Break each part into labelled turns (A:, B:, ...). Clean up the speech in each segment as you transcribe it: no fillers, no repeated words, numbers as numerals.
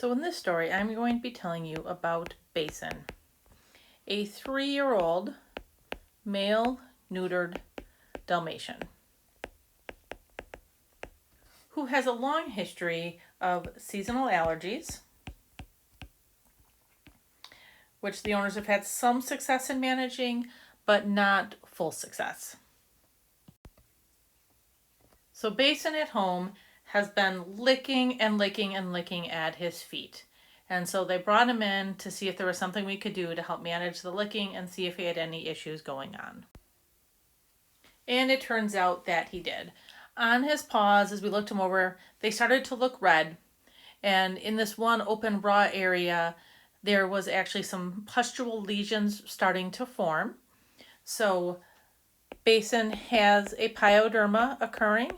A: So in this story, I'm going to be telling you about Basin, a 3-year-old male neutered Dalmatian who has a long history of seasonal allergies, which the owners have had some success in managing, but not full success. So Basin at home has been licking and licking and licking at his feet. And so they brought him in to see if there was something we could do to help manage the licking and see if he had any issues going on. And it turns out that he did. On his paws, as we looked him over, they started to look red. And in this one open raw area, there was actually some pustule lesions starting to form. So Basin has a pyoderma occurring.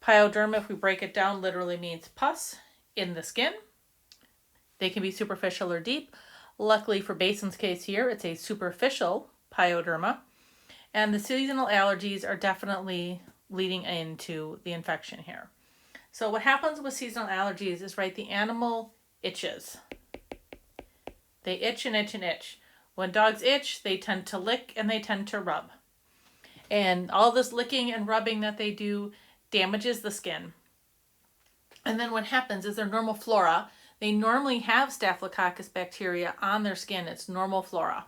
A: Pyoderma, if we break it down, literally means pus in the skin. They can be superficial or deep. Luckily for Basin's case here, it's a superficial pyoderma. And the seasonal allergies are definitely leading into the infection here. So what happens with seasonal allergies is, right, the animal itches. They itch and itch and itch. When dogs itch, they tend to lick and they tend to rub. And all this licking and rubbing that they do damages the skin. And then what happens is their normal flora, they normally have Staphylococcus bacteria on their skin. It's normal flora.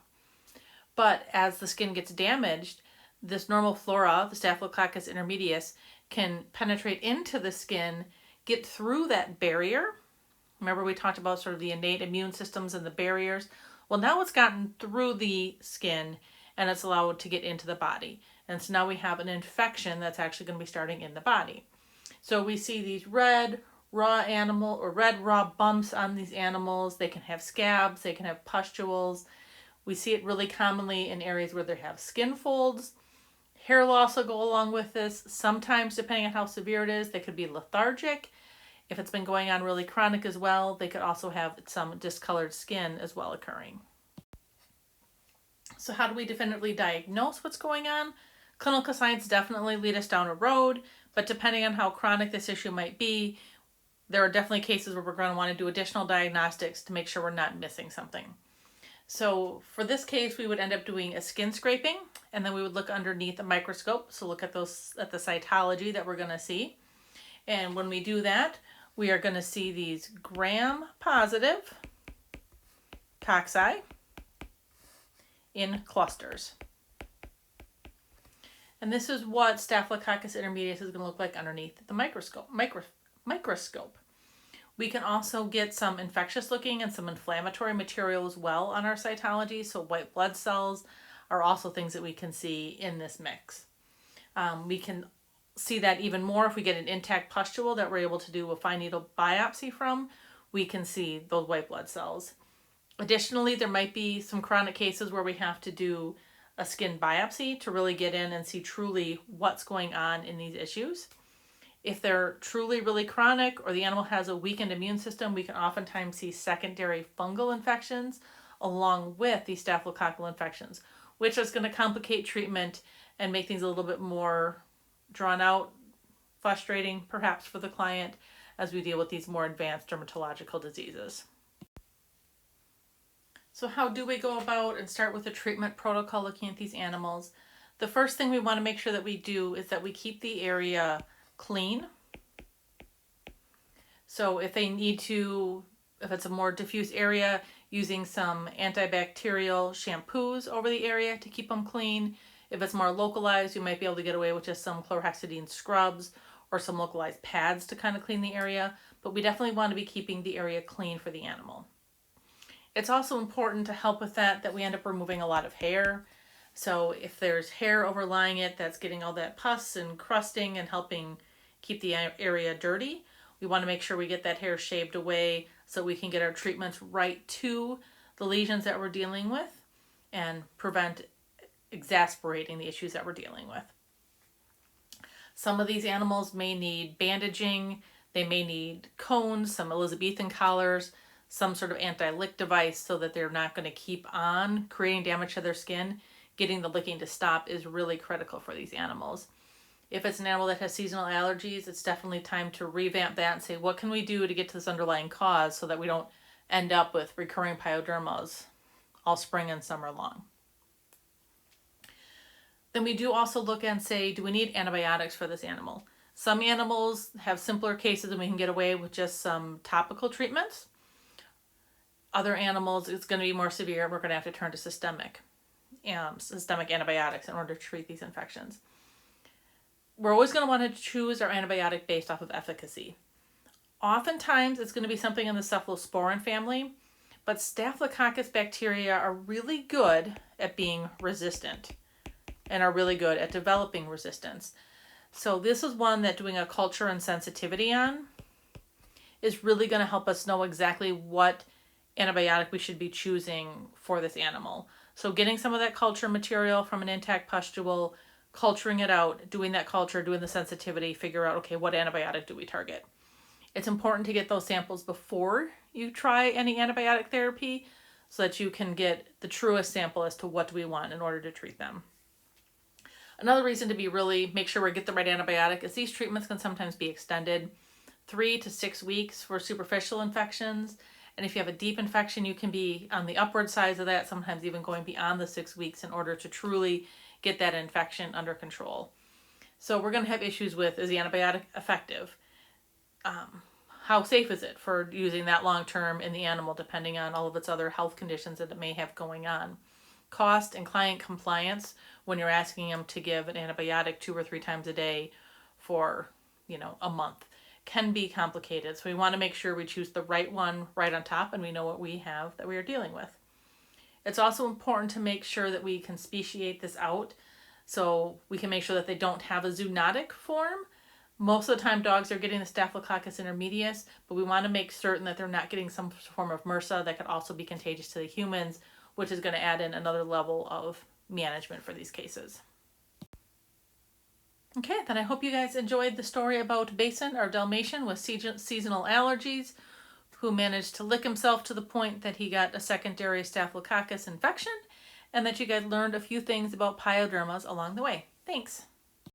A: But as the skin gets damaged, this normal flora, the Staphylococcus intermedius, can penetrate into the skin, get through that barrier. Remember we talked about sort of the innate immune systems and the barriers? Well, now it's gotten through the skin and it's allowed to get into the body. And so now we have an infection that's actually going to be starting in the body. So we see these red raw bumps on these animals. They can have scabs, they can have pustules. We see it really commonly in areas where they have skin folds. Hair loss will go along with this. Sometimes, depending on how severe it is, they could be lethargic. If it's been going on really chronic as well, they could also have some discolored skin as well occurring. So how do we definitively diagnose what's going on? Clinical signs definitely lead us down a road, but depending on how chronic this issue might be, there are definitely cases where we're going to want to do additional diagnostics to make sure we're not missing something. So for this case, we would end up doing a skin scraping, and then we would look underneath a microscope. So look at the cytology that we're going to see. And when we do that, we are going to see these gram-positive cocci in clusters. And this is what Staphylococcus intermedius is going to look like underneath the microscope. We can also get some infectious looking and some inflammatory material as well on our cytology. So white blood cells are also things that we can see in this mix. We can see that even more if we get an intact pustule that we're able to do a fine needle biopsy from. We can see those white blood cells. Additionally, there might be some chronic cases where we have to do a skin biopsy to really get in and see truly what's going on in these issues. If they're truly really chronic or the animal has a weakened immune system, we can oftentimes see secondary fungal infections along with these staphylococcal infections, which is going to complicate treatment and make things a little bit more drawn out, frustrating perhaps for the client as we deal with these more advanced dermatological diseases. So how do we go about and start with a treatment protocol looking at these animals? The first thing we want to make sure that we do is that we keep the area clean. So if it's a more diffuse area, using some antibacterial shampoos over the area to keep them clean. If it's more localized, you might be able to get away with just some chlorhexidine scrubs or some localized pads to kind of clean the area, but we definitely want to be keeping the area clean for the animal. It's also important to help with that we end up removing a lot of hair. So if there's hair overlying it that's getting all that pus and crusting and helping keep the area dirty, we want to make sure we get that hair shaved away so we can get our treatments right to the lesions that we're dealing with and prevent exacerbating the issues that we're dealing with. Some of these animals may need bandaging, they may need cones, some Elizabethan collars, some sort of anti-lick device so that they're not going to keep on creating damage to their skin. Getting the licking to stop is really critical for these animals. If it's an animal that has seasonal allergies, it's definitely time to revamp that and say, what can we do to get to this underlying cause so that we don't end up with recurring pyodermas all spring and summer long. Then we do also look and say, do we need antibiotics for this animal? Some animals have simpler cases and we can get away with just some topical treatments. Other animals, it's going to be more severe. We're going to have to turn to systemic antibiotics in order to treat these infections. We're always going to want to choose our antibiotic based off of efficacy. Oftentimes, it's going to be something in the cephalosporin family, but Staphylococcus bacteria are really good at being resistant and are really good at developing resistance. So this is one that doing a culture and sensitivity on is really going to help us know exactly what antibiotic we should be choosing for this animal. So getting some of that culture material from an intact pustule, culturing it out, doing that culture, doing the sensitivity, figure out, okay, what antibiotic do we target? It's important to get those samples before you try any antibiotic therapy so that you can get the truest sample as to what do we want in order to treat them. Another reason to be really make sure we get the right antibiotic is these treatments can sometimes be extended 3 to 6 weeks for superficial infections. And if you have a deep infection, you can be on the upward sides of that, sometimes even going beyond the 6 weeks in order to truly get that infection under control. So we're going to have issues with, is the antibiotic effective? How safe is it for using that long term in the animal, depending on all of its other health conditions that it may have going on? Cost and client compliance when you're asking them to give an antibiotic 2 or 3 times a day for, a month can be complicated. So we want to make sure we choose the right one right on top and we know what we have that we are dealing with. It's also important to make sure that we can speciate this out so we can make sure that they don't have a zoonotic form. Most of the time dogs are getting the Staphylococcus intermedius, but we want to make certain that they're not getting some form of MRSA that could also be contagious to the humans, which is going to add in another level of management for these cases. Okay, then I hope you guys enjoyed the story about Basin, our Dalmatian with seasonal allergies, who managed to lick himself to the point that he got a secondary Staphylococcus infection, and that you guys learned a few things about pyodermas along the way. Thanks.